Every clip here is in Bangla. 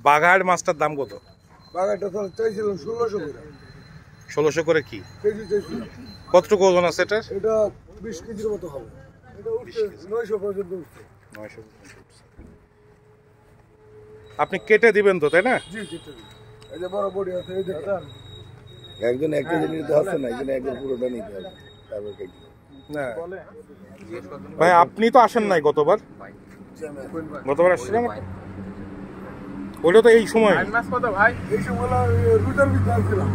বাঘার মাছটার দাম কত? বাঘাটা তো চাইছিলাম 1600 করে। 1600 করে কি কেজি চাইছিলাম। কতটুকু ওজন আছে এটা? এটা 20 কেজির মতো হবে। এটা উঠছে 900 পর্যন্ত উঠছে। 900 আপনি কেটে দিবেন তো, তাই না? জি কেটে দিই। এই যে বড় বড়ি আছে এই দেখেন। একজন এক কেজি নিতে হচ্ছে না, একজন একজন পুরোটা নিতে হবে তারপর কেজি না ভাই, আপনি তো আসেন নাই গতবার। গতবার আসছিলাম ওটা তো এই সময়। মাছ কত ভাই? এই সময় রুটার ভিতরে আসছিলাম।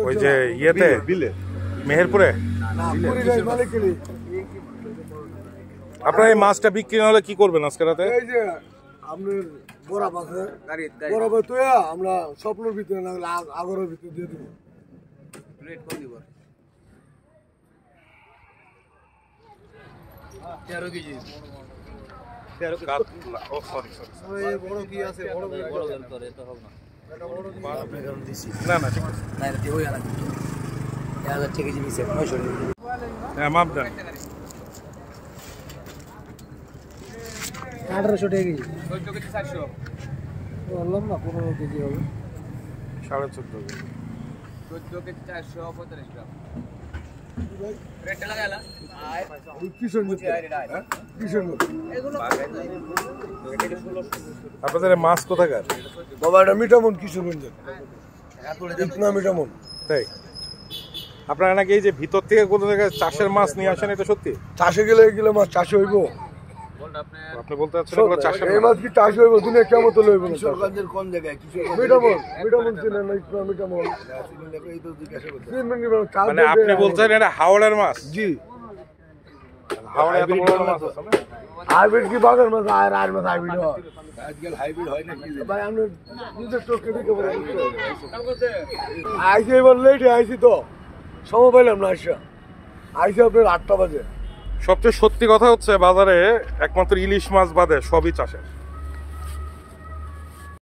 ওই যে ইয়েতে মেহেরপুরে। আপনার এই মাছটা বিক্রি না হলে কি করবেন আজকে রাতে? এই যে আপনার বড়া আছে, বড়া তো আমরা স্বপ্নের ভিতরে না হলে আগরের ভিতরে দিয়ে দেবো। রেট কত দিব? 13 কেজি। 13 কাপ। ও সরি ওই বড় কি আছে? বড় করে এটা হবে না। এটা বড় কি আপনি কারণ দিছি। না না ঠিক আছে। না এটা হই না। 1000 কেজি নিছে 900 টাকা। হ্যাঁ মাপ দেন। 1800 টাকা কেজি। 14 কেজি 400। বললাম না 15 কেজি হবে। 14.5 কেজি। 14 কেজি 445 গ্রাম। রেটটা লাগালা। আর কিশোর মধ্যে কিশোর মধ্যে আপনাদের মাছ কোথাকার? বাবা এটা মিঠামন কিশোরগঞ্জের। ইতনা মিঠামন। তাই আপনারা নাকি এই যে ভিতর থেকে কোথা থেকে চাষের মাছ নিয়ে আসেন, এটা সত্যি? চাষে গেলে এগুলো মাছ চাষে হইব। আপনি বলতে চাচ্ছেন এগুলো চাষের এই মাছ কি চাষ হইব? দুনিয়া কেমন তো লইব না। কিশোরগঞ্জের কোন জায়গায়? মিঠামন মিঠামন চিনেন না? ইতনা মিঠামন। এই তো জিজ্ঞাসা করতে। মানে আপনি বলছেন এটা হাওড়ের মাছ? জি হাওড়ে এত বড় মাছ আছে না? হাইব্রিড কি বাগান মাছ? আর মাছ হাইব্রিড হয় আজকাল হাইব্রিড হয় না কি? ভাই আমরা নিজের চোখে দেখে বলে আইসি এবার লেটে আইসি তো সময় পাইলাম না। আইসি আপনার 8টা বাজে। সবচেয়ে সত্যি কথা হচ্ছে বাজারে একমাত্র ইলিশ মাছ বাদে সবই চাষের।